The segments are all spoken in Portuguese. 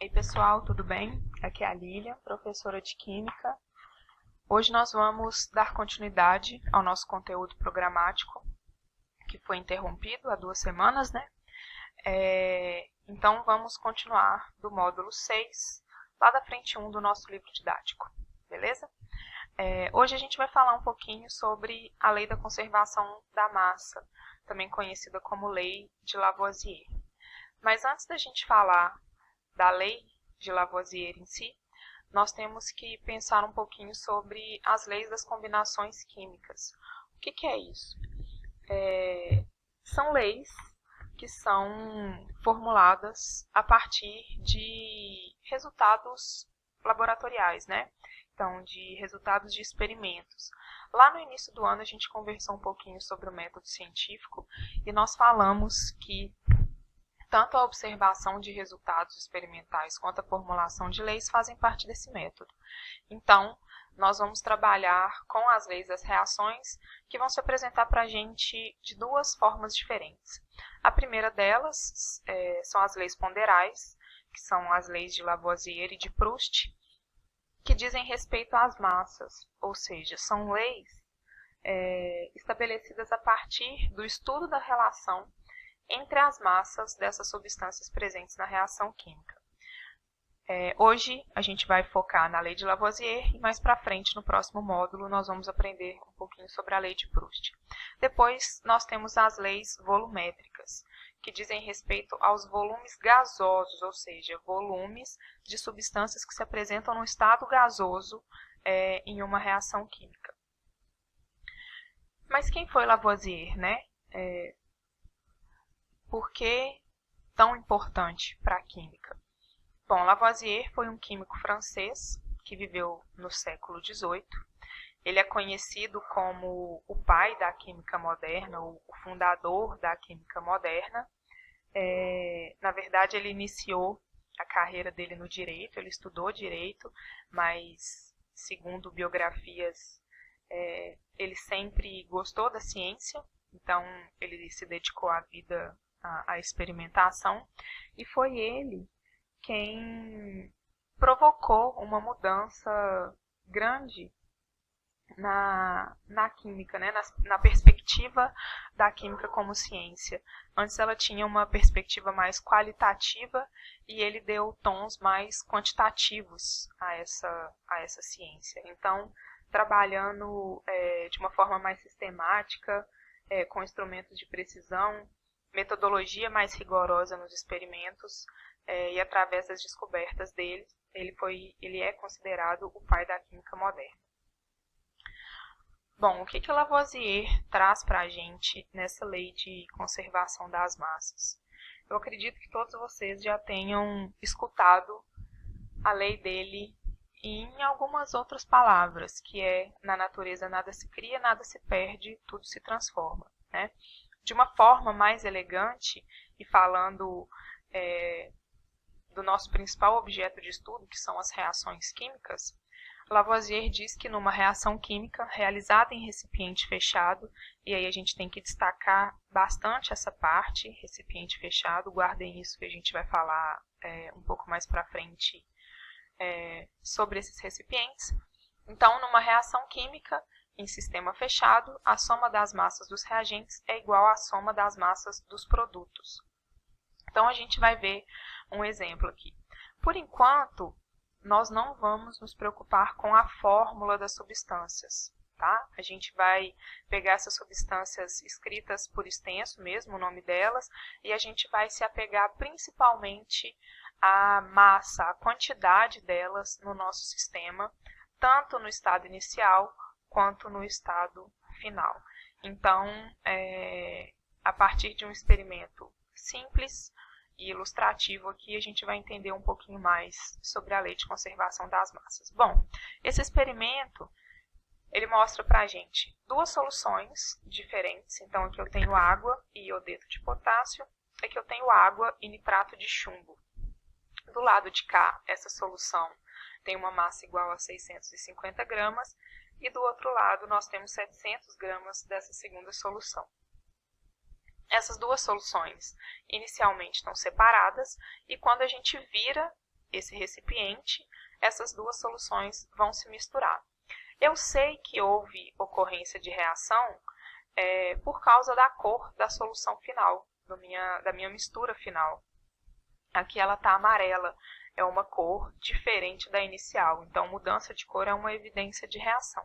Ei pessoal, tudo bem? Aqui é a Lilian, professora de Química. Hoje nós vamos dar continuidade ao nosso conteúdo programático, que foi interrompido há 2 semanas, né? Então vamos continuar do módulo 6, lá da frente 1 do nosso livro didático, beleza? Hoje a gente vai falar um pouquinho sobre a lei da conservação da massa, também conhecida como lei de Lavoisier. Mas antes da gente falar da lei de Lavoisier em si, nós temos que pensar um pouquinho sobre as leis das combinações químicas. O que é isso? São leis que são formuladas a partir de resultados laboratoriais, né? Então, de resultados de experimentos. Lá no início do ano a gente conversou um pouquinho sobre o método científico e nós falamos que tanto a observação de resultados experimentais quanto a formulação de leis fazem parte desse método. Então, nós vamos trabalhar com as leis das reações, que vão se apresentar para a gente de 2 formas diferentes. A primeira delas são as leis ponderais, que são as leis de Lavoisier e de Proust, que dizem respeito às massas, ou seja, são leis estabelecidas a partir do estudo da relação entre as massas dessas substâncias presentes na reação química. Hoje a gente vai focar na lei de Lavoisier e mais para frente, no próximo módulo, nós vamos aprender um pouquinho sobre a lei de Proust. Depois nós temos as leis volumétricas, que dizem respeito aos volumes gasosos, ou seja, volumes de substâncias que se apresentam no estado gasoso em uma reação química. Mas quem foi Lavoisier, né? Por que tão importante para a química? Bom, Lavoisier foi um químico francês que viveu no século XVIII. Ele é conhecido como o pai da química moderna, o fundador da química moderna. Na verdade, ele iniciou a carreira dele no direito, ele estudou direito, mas, segundo biografias, ele sempre gostou da ciência, então ele se dedicou à vida a experimentação, e foi ele quem provocou uma mudança grande na química, né? na perspectiva da química como ciência. Antes ela tinha uma perspectiva mais qualitativa e ele deu tons mais quantitativos a essa ciência. Então, trabalhando de uma forma mais sistemática, com instrumentos de precisão, metodologia mais rigorosa nos experimentos, e através das descobertas dele, ele é considerado o pai da química moderna. Bom, o que Lavoisier traz para a gente nessa lei de conservação das massas? Eu acredito que todos vocês já tenham escutado a lei dele em algumas outras palavras, que é: na natureza nada se cria, nada se perde, tudo se transforma, né? De uma forma mais elegante e falando do nosso principal objeto de estudo, que são as reações químicas, Lavoisier diz que numa reação química realizada em recipiente fechado, e aí a gente tem que destacar bastante essa parte, recipiente fechado, guardem isso que a gente vai falar um pouco mais para frente sobre esses recipientes. Então, numa reação química em sistema fechado, a soma das massas dos reagentes é igual à soma das massas dos produtos. Então, a gente vai ver um exemplo aqui. Por enquanto, nós não vamos nos preocupar com a fórmula das substâncias, tá? A gente vai pegar essas substâncias escritas por extenso mesmo, o nome delas, e a gente vai se apegar principalmente à massa, à quantidade delas no nosso sistema, tanto no estado inicial quanto no estado final. Então, a partir de um experimento simples e ilustrativo aqui, a gente vai entender um pouquinho mais sobre a lei de conservação das massas. Bom, esse experimento, ele mostra para a gente 2 soluções diferentes. Então, aqui eu tenho água e iodeto de potássio, aqui eu tenho água e nitrato de chumbo. Do lado de cá, essa solução tem uma massa igual a 650 gramas, e do outro lado nós temos 700 gramas dessa segunda solução. Essas 2 soluções inicialmente estão separadas, e quando a gente vira esse recipiente, essas duas soluções vão se misturar. Eu sei que houve ocorrência de reação por causa da cor da solução final, da minha mistura final. Aqui ela está amarela, é uma cor diferente da inicial, então mudança de cor é uma evidência de reação.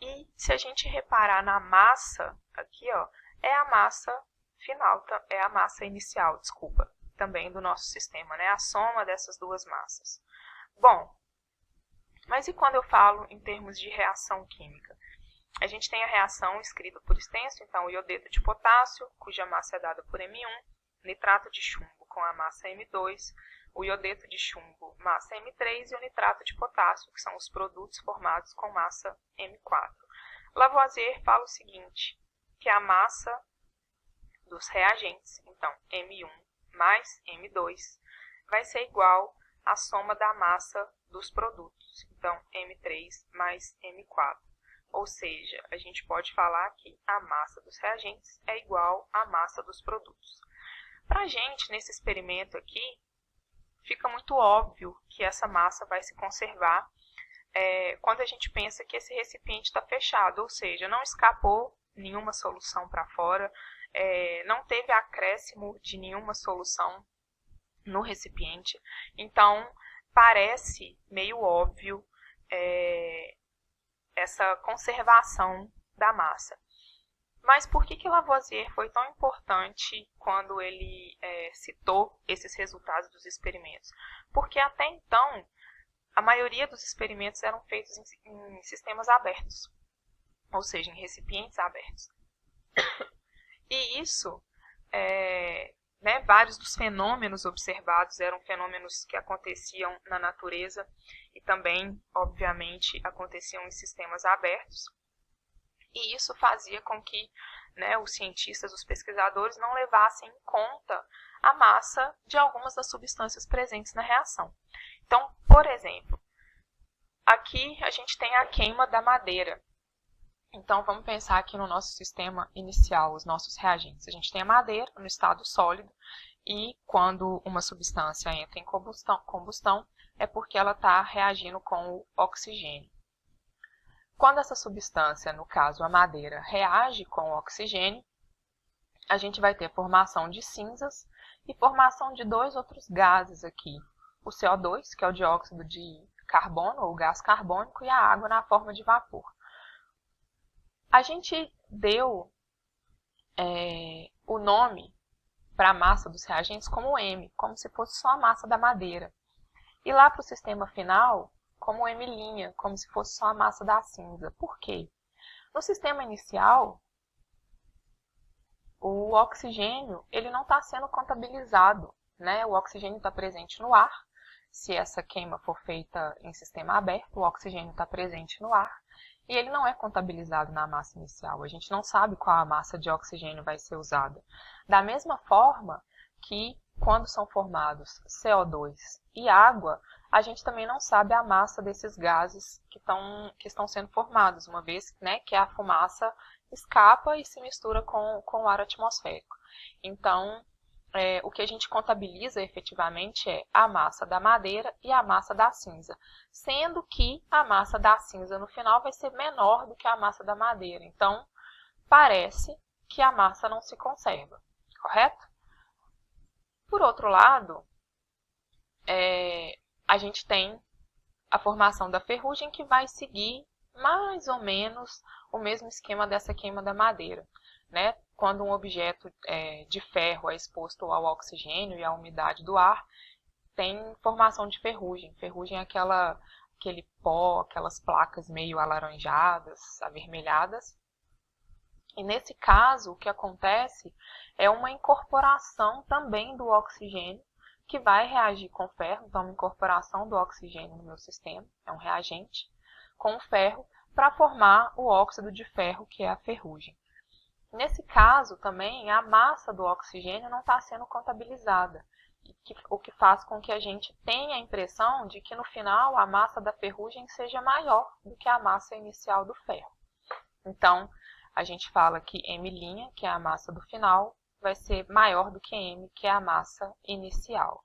E se a gente reparar na massa, aqui ó, é a massa final, é a massa inicial, desculpa, também do nosso sistema, né? A soma dessas duas massas. Bom, mas e quando eu falo em termos de reação química? A gente tem a reação escrita por extenso, então o iodeto de potássio, cuja massa é dada por M1, nitrato de chumbo com a massa M2, o iodeto de chumbo, massa M3 e o nitrato de potássio, que são os produtos formados com massa M4. Lavoisier fala o seguinte, que a massa dos reagentes, então M1 mais M2, vai ser igual à soma da massa dos produtos, então M3 mais M4. Ou seja, a gente pode falar que a massa dos reagentes é igual à massa dos produtos. Para a gente, nesse experimento aqui, fica muito óbvio que essa massa vai se conservar quando a gente pensa que esse recipiente está fechado, ou seja, não escapou nenhuma solução para fora, não teve acréscimo de nenhuma solução no recipiente. Então, parece meio óbvio essa conservação da massa. Mas por que Lavoisier foi tão importante quando ele citou esses resultados dos experimentos? Porque até então, a maioria dos experimentos eram feitos em sistemas abertos, ou seja, em recipientes abertos. E isso, vários dos fenômenos observados eram fenômenos que aconteciam na natureza e também, obviamente, aconteciam em sistemas abertos. E isso fazia com que os cientistas, os pesquisadores, não levassem em conta a massa de algumas das substâncias presentes na reação. Então, por exemplo, aqui a gente tem a queima da madeira. Então, vamos pensar aqui no nosso sistema inicial, os nossos reagentes. A gente tem a madeira no estado sólido e quando uma substância entra em combustão é porque ela está reagindo com o oxigênio. Quando essa substância, no caso a madeira, reage com o oxigênio, a gente vai ter formação de cinzas e formação de dois outros gases aqui. O CO2, que é o dióxido de carbono ou gás carbônico, e a água na forma de vapor. A gente deu o nome para a massa dos reagentes como M, como se fosse só a massa da madeira. E lá para o sistema final, como M', como se fosse só a massa da cinza. Por quê? No sistema inicial, o oxigênio ele não está sendo contabilizado, né? O oxigênio está presente no ar. Se essa queima for feita em sistema aberto, o oxigênio está presente no ar. E ele não é contabilizado na massa inicial. A gente não sabe qual a massa de oxigênio vai ser usada. Da mesma forma que quando são formados CO2 e água, a gente também não sabe a massa desses gases que estão sendo formados, uma vez que a fumaça escapa e se mistura com o ar atmosférico. Então, o que a gente contabiliza efetivamente é a massa da madeira e a massa da cinza, sendo que a massa da cinza no final vai ser menor do que a massa da madeira. Então, parece que a massa não se conserva, correto? Por outro lado, a gente tem a formação da ferrugem que vai seguir mais ou menos o mesmo esquema dessa queima da madeira, né? Quando um objeto de ferro é exposto ao oxigênio e à umidade do ar, tem formação de ferrugem. Ferrugem é aquele pó, aquelas placas meio alaranjadas, avermelhadas. E nesse caso, o que acontece é uma incorporação também do oxigênio, que vai reagir com ferro, então uma incorporação do oxigênio no meu sistema, é um reagente, com o ferro, para formar o óxido de ferro, que é a ferrugem. Nesse caso também, a massa do oxigênio não está sendo contabilizada, o que faz com que a gente tenha a impressão de que no final a massa da ferrugem seja maior do que a massa inicial do ferro. Então, a gente fala que M', que é a massa do final, vai ser maior do que M, que é a massa inicial.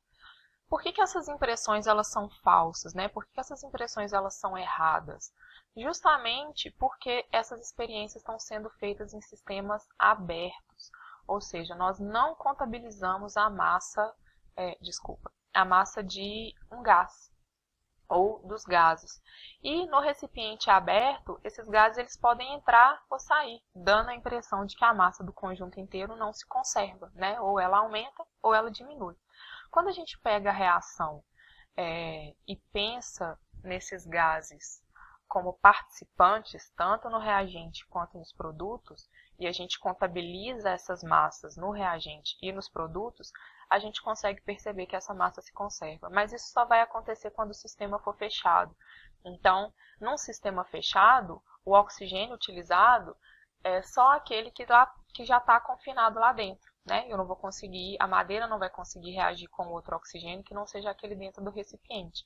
Por que essas impressões elas são falsas, né? Por que essas impressões elas são erradas? Justamente porque essas experiências estão sendo feitas em sistemas abertos, ou seja, nós não contabilizamos a massa, a massa de um gás ou dos gases. E no recipiente aberto, esses gases eles podem entrar ou sair, dando a impressão de que a massa do conjunto inteiro não se conserva, né? Ou ela aumenta ou ela diminui. Quando a gente pega a reação e pensa nesses gases como participantes, tanto no reagente quanto nos produtos, e a gente contabiliza essas massas no reagente e nos produtos, a gente consegue perceber que essa massa se conserva. Mas isso só vai acontecer quando o sistema for fechado. Então, num sistema fechado, o oxigênio utilizado é só aquele que já está confinado lá dentro. Né? Eu não vou conseguir, a madeira não vai conseguir reagir com outro oxigênio que não seja aquele dentro do recipiente.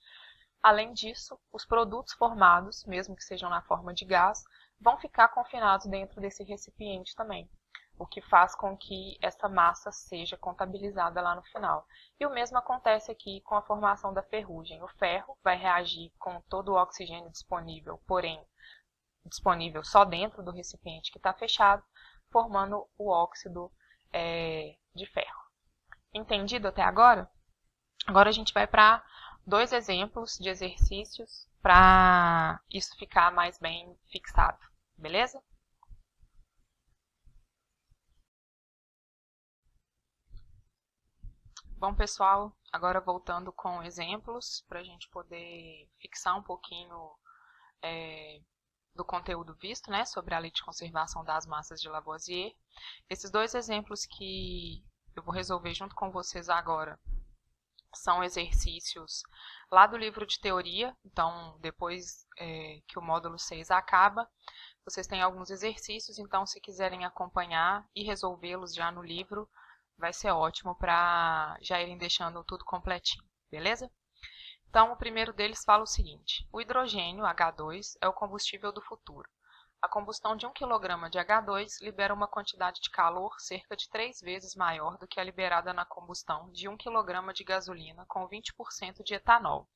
Além disso, os produtos formados, mesmo que sejam na forma de gás, vão ficar confinados dentro desse recipiente também, o que faz com que essa massa seja contabilizada lá no final. E o mesmo acontece aqui com a formação da ferrugem. O ferro vai reagir com todo o oxigênio disponível, porém disponível só dentro do recipiente que está fechado, formando o óxido de ferro. Entendido até agora? Agora a gente vai para 2 exemplos de exercícios para isso ficar mais bem fixado, beleza? Bom, pessoal, agora voltando com exemplos para a gente poder fixar um pouquinho do conteúdo visto, né, sobre a lei de conservação das massas de Lavoisier. Esses 2 exemplos que eu vou resolver junto com vocês agora são exercícios lá do livro de teoria, então depois que o módulo 6 acaba, vocês têm alguns exercícios, então se quiserem acompanhar e resolvê-los já no livro, vai ser ótimo para já irem deixando tudo completinho, beleza? Então, o primeiro deles fala o seguinte: o hidrogênio, H2, é o combustível do futuro. A combustão de 1 kg de H2 libera uma quantidade de calor cerca de 3 vezes maior do que a liberada na combustão de 1 kg de gasolina com 20% de etanol.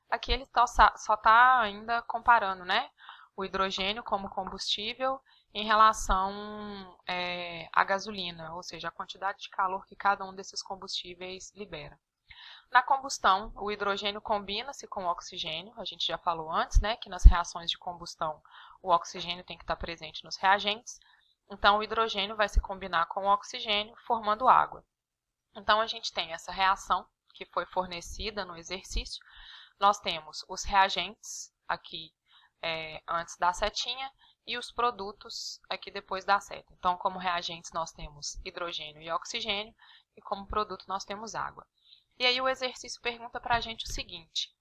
Aqui ele só está ainda comparando, né, o hidrogênio como combustível em relação à gasolina, ou seja, a quantidade de calor que cada um desses combustíveis libera. Na combustão, o hidrogênio combina-se com o oxigênio, a gente já falou antes, né, que nas reações de combustão o oxigênio tem que estar presente nos reagentes, então o hidrogênio vai se combinar com o oxigênio, formando água. Então a gente tem essa reação que foi fornecida no exercício, nós temos os reagentes aqui antes da setinha e os produtos aqui depois da seta. Então como reagentes nós temos hidrogênio e oxigênio e como produto nós temos água. E aí o exercício pergunta para a gente o seguinte: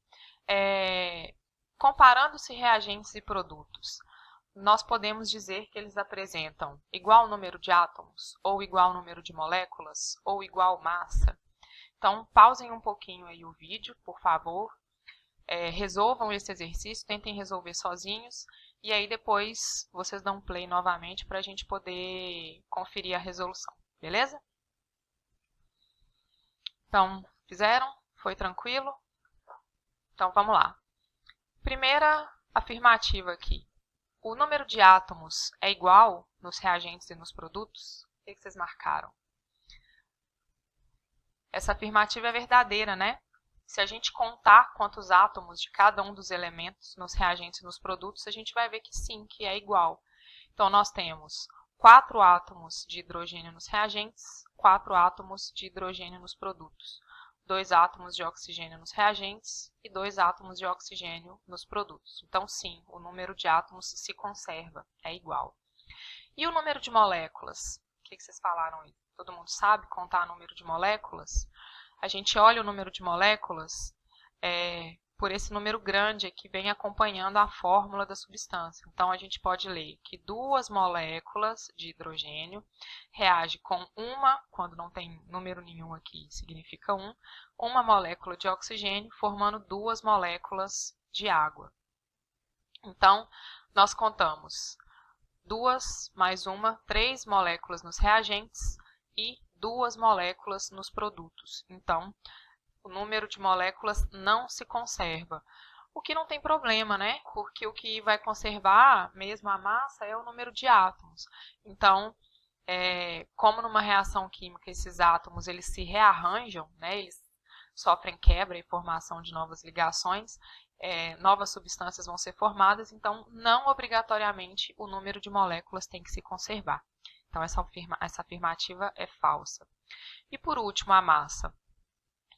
comparando-se reagentes e produtos, nós podemos dizer que eles apresentam igual número de átomos, ou igual número de moléculas, ou igual massa? Então, pausem um pouquinho aí o vídeo, por favor, resolvam esse exercício, tentem resolver sozinhos, e aí depois vocês dão play novamente para a gente poder conferir a resolução, beleza? Então, fizeram? Foi tranquilo? Então, vamos lá. Primeira afirmativa aqui. O número de átomos é igual nos reagentes e nos produtos? O que vocês marcaram? Essa afirmativa é verdadeira, né? Se a gente contar quantos átomos de cada um dos elementos nos reagentes e nos produtos, a gente vai ver que sim, que é igual. Então, nós temos 4 átomos de hidrogênio nos reagentes, 4 átomos de hidrogênio nos produtos, 2 átomos de oxigênio nos reagentes e 2 átomos de oxigênio nos produtos. Então, sim, o número de átomos se conserva, é igual. E o número de moléculas? O que vocês falaram aí? Todo mundo sabe contar o número de moléculas? A gente olha o número de moléculas por esse número grande que vem acompanhando a fórmula da substância. Então, a gente pode ler que 2 moléculas de hidrogênio reagem com quando não tem número nenhum aqui, significa 1, uma molécula de oxigênio, formando 2 moléculas de água. Então, nós contamos 2 mais 1, 3 moléculas nos reagentes e 2 moléculas nos produtos. Então, o número de moléculas não se conserva. O que não tem problema, né? Porque o que vai conservar mesmo a massa é o número de átomos. Então, como numa reação química esses átomos eles se rearranjam, né? Eles sofrem quebra e formação de novas ligações, novas substâncias vão ser formadas, então não obrigatoriamente o número de moléculas tem que se conservar. Então essa afirmativa é falsa. E por último, a massa.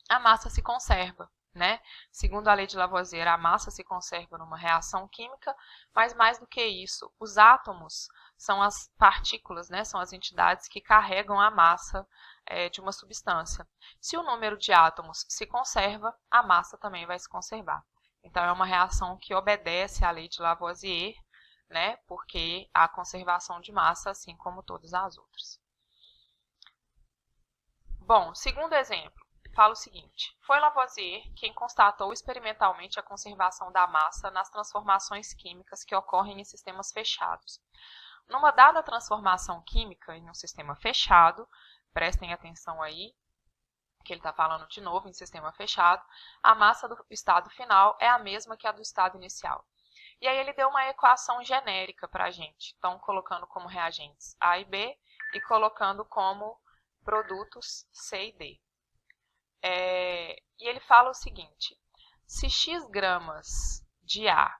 A massa se conserva, né? Segundo a lei de Lavoisier, a massa se conserva numa reação química, mas mais do que isso, os átomos são as partículas, né? São as entidades que carregam a massa de uma substância. Se o número de átomos se conserva, a massa também vai se conservar. Então, é uma reação que obedece à lei de Lavoisier, né? Porque há conservação de massa, assim como todas as outras. Bom, segundo exemplo. Fala o seguinte: foi Lavoisier quem constatou experimentalmente a conservação da massa nas transformações químicas que ocorrem em sistemas fechados. Numa dada transformação química em um sistema fechado, prestem atenção aí, que ele está falando de novo em sistema fechado, a massa do estado final é a mesma que a do estado inicial. E aí ele deu uma equação genérica para a gente, então colocando como reagentes A e B e colocando como produtos C e D. E ele fala o seguinte: se x gramas de A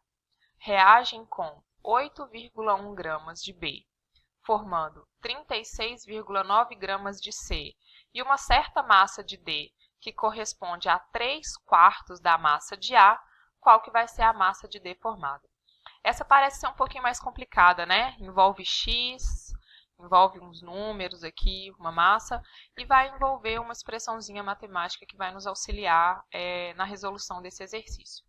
reagem com 8,1 gramas de B, formando 36,9 gramas de C e uma certa massa de D, que corresponde a 3/4 da massa de A, qual que vai ser a massa de D formada? Essa parece ser um pouquinho mais complicada, né? Envolve x, envolve uns números aqui, uma massa, e vai envolver uma expressãozinha matemática que vai nos auxiliar na resolução desse exercício.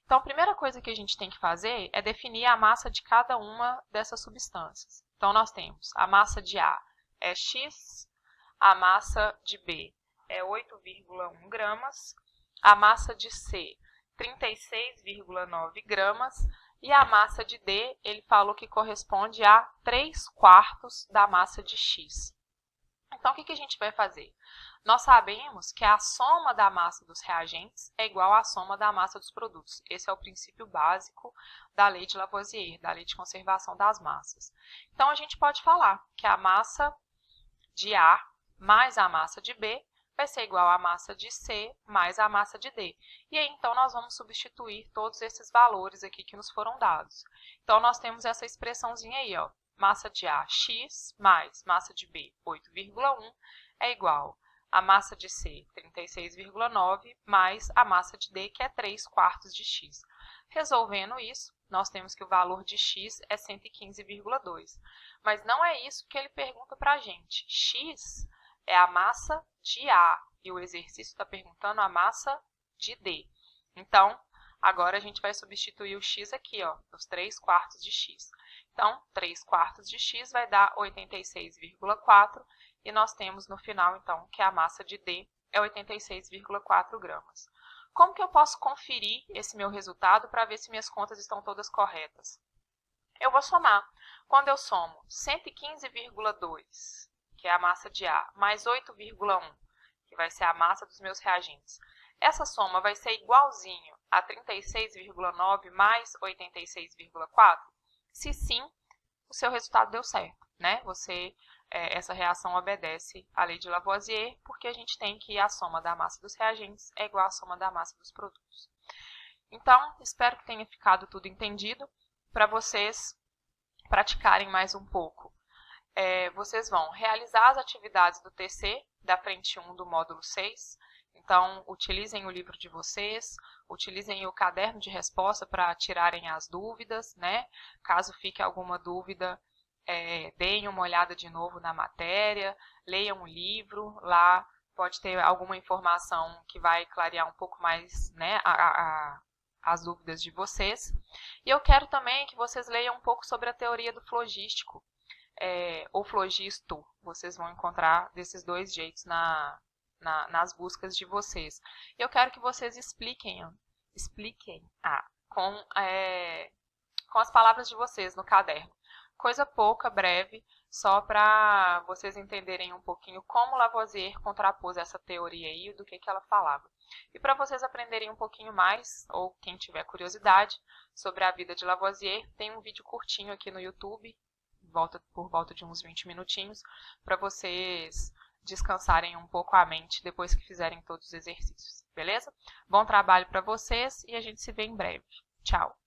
Então, a primeira coisa que a gente tem que fazer é definir a massa de cada uma dessas substâncias. Então, nós temos a massa de A é x, a massa de B é 8,1 gramas, a massa de C 36,9 gramas, e a massa de D, ele falou que corresponde a 3/4 da massa de X. Então, o que a gente vai fazer? Nós sabemos que a soma da massa dos reagentes é igual à soma da massa dos produtos. Esse é o princípio básico da lei de Lavoisier, da lei de conservação das massas. Então, a gente pode falar que a massa de A mais a massa de B vai ser igual à massa de C mais a massa de D. E aí, então, nós vamos substituir todos esses valores aqui que nos foram dados. Então, nós temos essa expressãozinha aí, ó. Massa de A, x, mais massa de B, 8,1, é igual a massa de C, 36,9, mais a massa de D, que é 3/4 de x. Resolvendo isso, nós temos que o valor de x é 115,2. Mas não é isso que ele pergunta para a gente. X é a massa de A e o exercício está perguntando a massa de D. Então, agora a gente vai substituir o x aqui, ó, os 3/4 de x. Então, 3/4 de x vai dar 86,4 e nós temos no final, então, que a massa de D é 86,4 gramas. Como que eu posso conferir esse meu resultado para ver se minhas contas estão todas corretas? Eu vou somar. Quando eu somo 115,2, que é a massa de A, mais 8,1, que vai ser a massa dos meus reagentes, essa soma vai ser igualzinho a 36,9 mais 86,4? Se sim, o seu resultado deu certo, né? Essa reação obedece à lei de Lavoisier, porque a gente tem que a soma da massa dos reagentes é igual à soma da massa dos produtos. Então, espero que tenha ficado tudo entendido. Para vocês praticarem mais um pouco, vocês vão realizar as atividades do TC, da frente 1 do módulo 6. Então, utilizem o livro de vocês, utilizem o caderno de resposta para tirarem as dúvidas, né? Caso fique alguma dúvida, deem uma olhada de novo na matéria, leiam o livro, lá pode ter alguma informação que vai clarear um pouco mais, né, as dúvidas de vocês. E eu quero também que vocês leiam um pouco sobre a teoria do flogístico, ou flogisto. Vocês vão encontrar desses dois jeitos nas buscas de vocês. Eu quero que vocês expliquem com as palavras de vocês no caderno. Coisa pouca, breve, só para vocês entenderem um pouquinho como Lavoisier contrapôs essa teoria aí e do que ela falava. E para vocês aprenderem um pouquinho mais, ou quem tiver curiosidade, sobre a vida de Lavoisier, tem um vídeo curtinho aqui no YouTube, por volta de uns 20 minutinhos, para vocês descansarem um pouco a mente depois que fizerem todos os exercícios, beleza? Bom trabalho para vocês e a gente se vê em breve. Tchau!